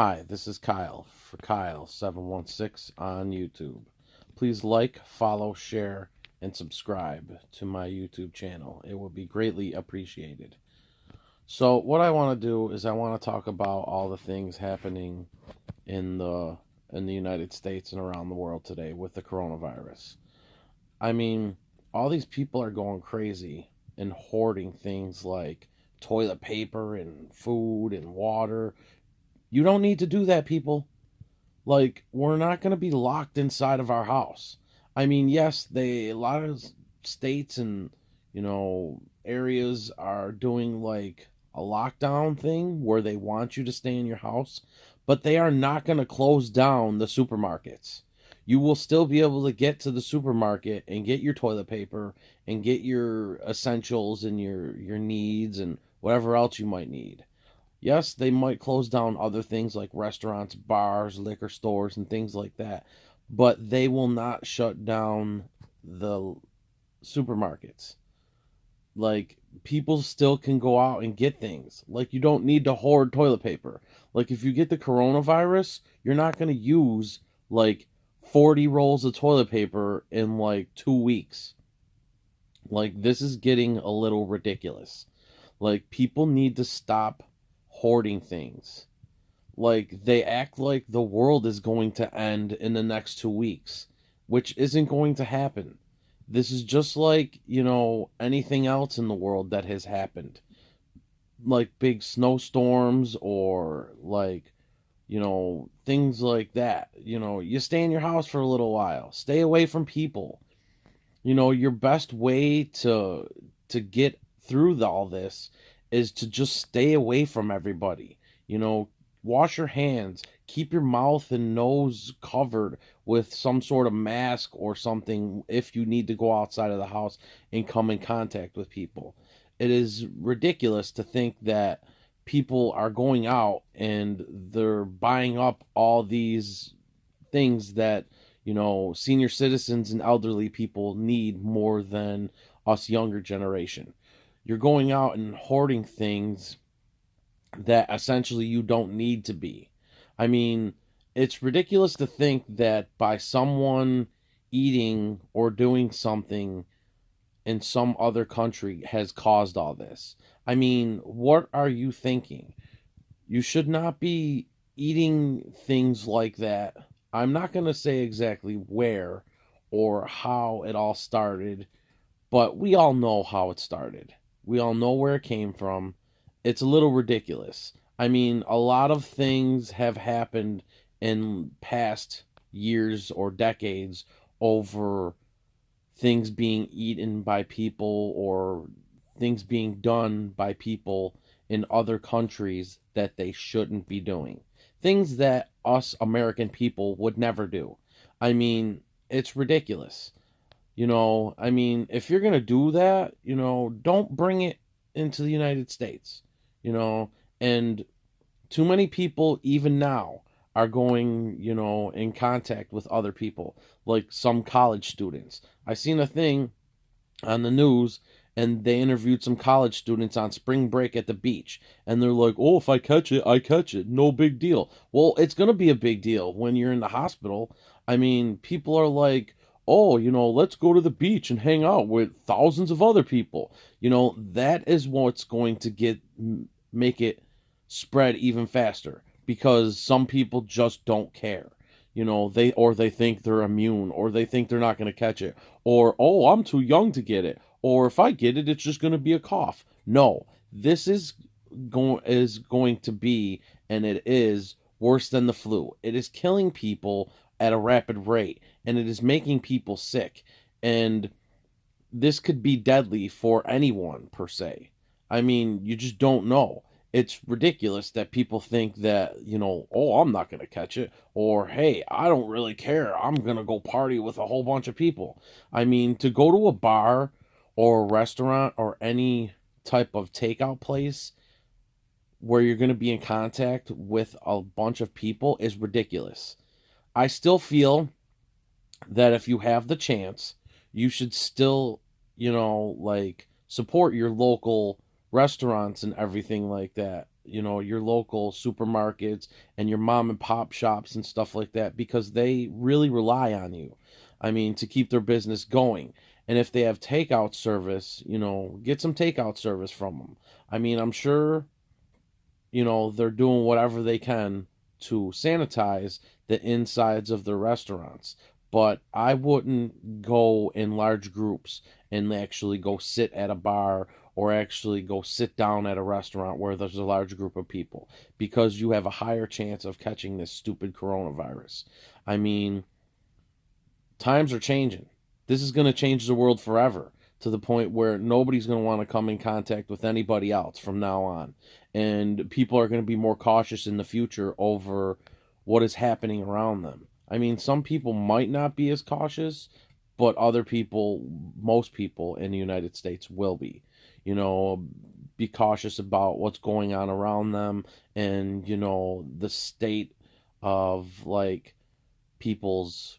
Hi, this is Kyle for Kyle716 on YouTube. Please like, follow, share, and subscribe to my YouTube channel. It would be greatly appreciated. So, what I want to do is I want to talk about all the things happening in the United States and around the world today with the coronavirus. I mean, all these people are going crazy and hoarding things like toilet paper and food and water. You don't need to do that, people. Like, we're not going to be locked inside of our house. I mean, yes, a lot of states and, areas are doing like a lockdown thing where they want you to stay in your house, but they are not going to close down the supermarkets. You will still be able to get to the supermarket and get your toilet paper and get your essentials and your needs and whatever else you might need. Yes, they might close down other things like restaurants, bars, liquor stores, and things like that, but they will not shut down the supermarkets. Like, people still can go out and get things. Like, you don't need to hoard toilet paper. Like, if you get the coronavirus, you're not going to use like 40 rolls of toilet paper in like 2 weeks. Like, this is getting a little ridiculous. Like, people need to stop hoarding things. Like, they act like the world is going to end in the next 2 weeks, which isn't going to happen. This is just like, anything else in the world that has happened. Like big snowstorms or like, things like that. You stay in your house for a little while. Stay away from people. Your best way to get through all this is to just stay away from everybody. Wash your hands, keep your mouth and nose covered with some sort of mask or something if you need to go outside of the house and come in contact with people. It is ridiculous to think that people are going out and they're buying up all these things that senior citizens and elderly people need more than us younger generation. You're going out and hoarding things that essentially you don't need to be. I mean, it's ridiculous to think that by someone eating or doing something in some other country has caused all this. I mean, what are you thinking? You should not be eating things like that. I'm not going to say exactly where or how it all started, but we all know how it started. We all know where it came from. It's a little ridiculous. I mean, a lot of things have happened in past years or decades over things being eaten by people or things being done by people in other countries that they shouldn't be doing. Things that us American people would never do. I mean, it's ridiculous. I mean, if you're going to do that, don't bring it into the United States, and too many people, even now, are going, in contact with other people, like some college students. I seen a thing on the news and they interviewed some college students on spring break at the beach, and they're like, oh, if I catch it, I catch it, no big deal. Well, it's going to be a big deal when you're in the hospital. I mean, people are like, oh, let's go to the beach and hang out with thousands of other people. That is what's going to make it spread even faster, because some people just don't care. They think they're immune, or they think they're not going to catch it, or, oh, I'm too young to get it, or if I get it, it's just going to be a cough. No, this is going to be, and it is worse than the flu. It is killing people at a rapid rate, and it is making people sick, and this could be deadly for anyone per se. I mean, you just don't know. It's ridiculous that people think that, oh, I'm not going to catch it, or hey, I don't really care, I'm going to go party with a whole bunch of people. I mean, to go to a bar or a restaurant or any type of takeout place where you're going to be in contact with a bunch of people is ridiculous. I still feel that if you have the chance, you should still, like, support your local restaurants and everything like that. your local supermarkets and your mom and pop shops and stuff like that, because they really rely on you. I mean, to keep their business going. And if they have takeout service, get some takeout service from them. I mean, I'm sure, they're doing whatever they can to sanitize the insides of their restaurants. But I wouldn't go in large groups and actually go sit at a bar or actually go sit down at a restaurant where there's a large group of people, because you have a higher chance of catching this stupid coronavirus. I mean, times are changing. This is going to change the world forever, to the point where nobody's going to want to come in contact with anybody else from now on. And people are going to be more cautious in the future over what is happening around them. I mean, some people might not be as cautious, but other people, most people in the United States will be. Be cautious about what's going on around them, and, the state of, like, people's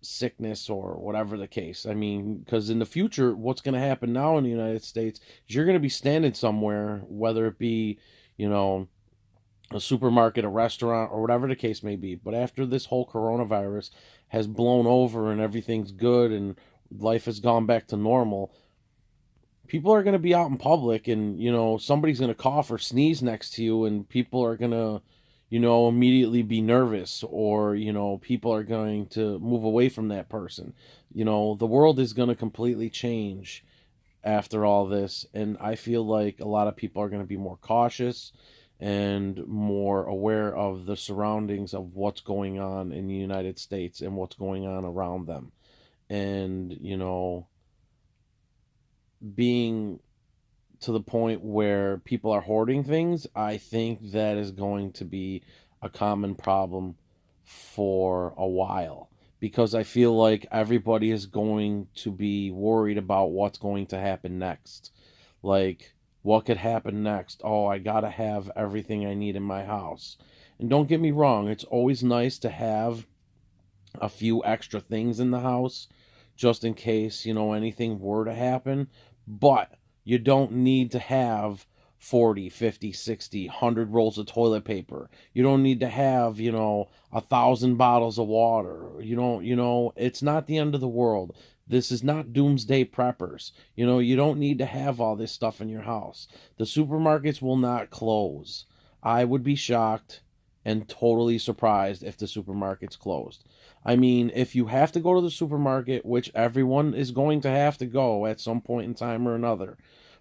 sickness or whatever the case. I mean, because in the future, what's going to happen now in the United States is you're going to be standing somewhere, whether it be, a supermarket, a restaurant, or whatever the case may be. But after this whole coronavirus has blown over and everything's good and life has gone back to normal, people are going to be out in public, and, somebody's going to cough or sneeze next to you, and people are going to, immediately be nervous, or, people are going to move away from that person. The world is going to completely change after all this, and I feel like a lot of people are going to be more cautious and more aware of the surroundings of what's going on in the United States and what's going on around them. And, being to the point where people are hoarding things, I think that is going to be a common problem for a while, because I feel like everybody is going to be worried about what's going to happen next. Like, what could happen next? Oh, I gotta have everything I need in my house. And don't get me wrong, it's always nice to have a few extra things in the house just in case, anything were to happen. But you don't need to have 40, 50, 60, 100 rolls of toilet paper. You don't need to have, 1,000 bottles of water. It's not the end of the world. This is not doomsday preppers. You don't need to have all this stuff in your house. The supermarkets will not close. I would be shocked and totally surprised if the supermarket's closed. I mean, if you have to go to the supermarket, which everyone is going to have to go at some point in time or another,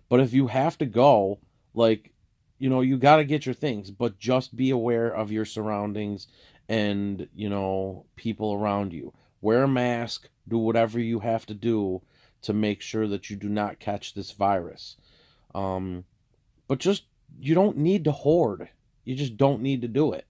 but if you have to go, like, you got to get your things, but just be aware of your surroundings and, people around you. Wear a mask, do whatever you have to do to make sure that you do not catch this virus. But just, you don't need to hoard. You just don't need to do it.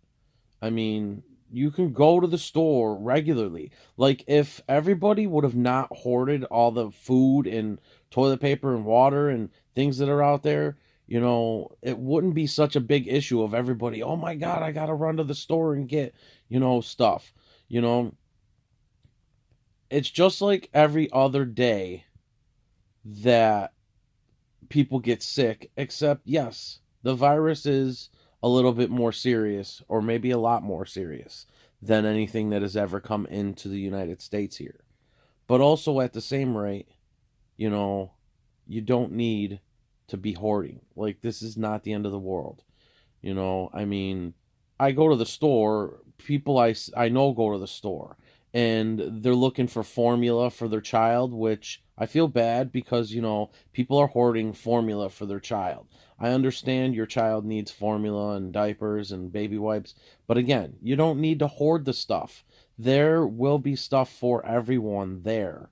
I mean, you can go to the store regularly. Like, if everybody would have not hoarded all the food and toilet paper and water and things that are out there, it wouldn't be such a big issue of everybody, oh my God, I got to run to the store and get, stuff. It's just like every other day that people get sick, except, yes, the virus is a little bit more serious, or maybe a lot more serious than anything that has ever come into the United States here. But also at the same rate, you don't need to be hoarding. Like, this is not the end of the world. I mean, I go to the store, people I know go to the store, and they're looking for formula for their child, which I feel bad because, people are hoarding formula for their child. I understand your child needs formula and diapers and baby wipes, but again, you don't need to hoard the stuff. There will be stuff for everyone there.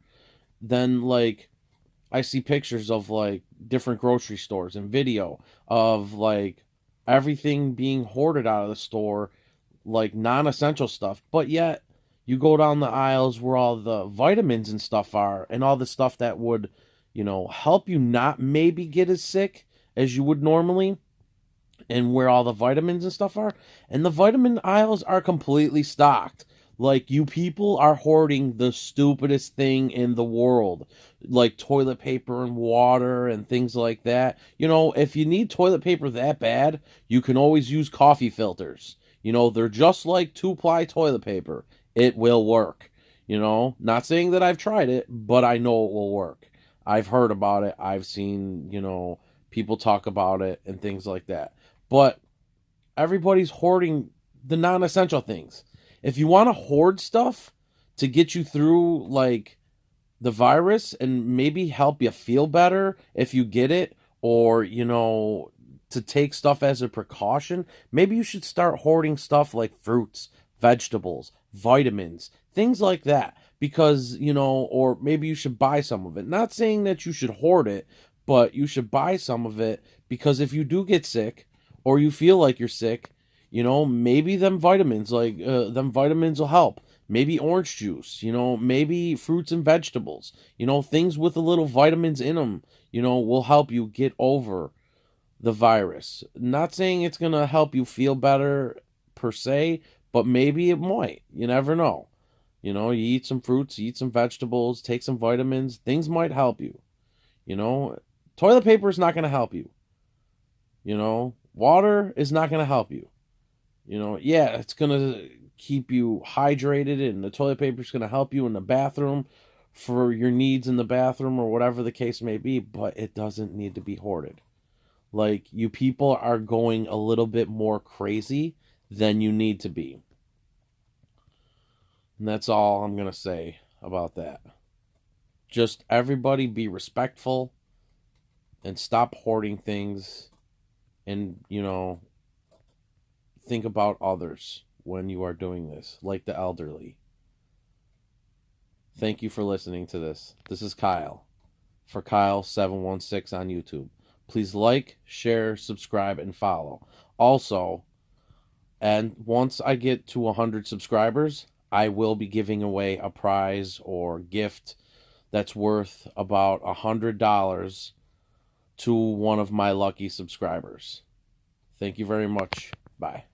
Then, like, I see pictures of, like, different grocery stores and video of, like, everything being hoarded out of the store, like non-essential stuff, but yet you go down the aisles where all the vitamins and stuff are, and all the stuff that would, help you not maybe get as sick as you would normally, and where all the vitamins and stuff are, and the vitamin aisles are completely stocked. Like, you people are hoarding the stupidest thing in the world, like toilet paper and water and things like that. You know, if you need toilet paper that bad, you can always use coffee filters. You know, they're just like 2-ply toilet paper. It will work. You know, not saying that I've tried it, but I know it will work. I've heard about it. I've seen, people talk about it and things like that. But everybody's hoarding the non-essential things. If you want to hoard stuff to get you through like the virus and maybe help you feel better if you get it, or to take stuff as a precaution, maybe you should start hoarding stuff like fruits, vegetables, vitamins, things like that, because or maybe you should buy some of it. Not saying that you should hoard it, but you should buy some of it, because if you do get sick or you feel like you're sick, maybe them vitamins will help. Maybe orange juice, maybe fruits and vegetables, things with a little vitamins in them, will help you get over the virus. Not saying it's going to help you feel better per se, but maybe it might. You never know. You eat some fruits, you eat some vegetables, take some vitamins, things might help you. Toilet paper is not going to help you. Water is not going to help you. Yeah, it's going to keep you hydrated, and the toilet paper is going to help you in the bathroom for your needs in the bathroom or whatever the case may be, but it doesn't need to be hoarded. Like, you people are going a little bit more crazy than you need to be. And that's all I'm going to say about that. Just everybody be respectful and stop hoarding things, and, think about others when you are doing this, like the elderly. Thank you for listening to this. This is Kyle, for Kyle716 on YouTube. Please like, share, subscribe, and follow. Also, and once I get to 100 subscribers, I will be giving away a prize or gift that's worth about $100 to one of my lucky subscribers. Thank you very much. Bye.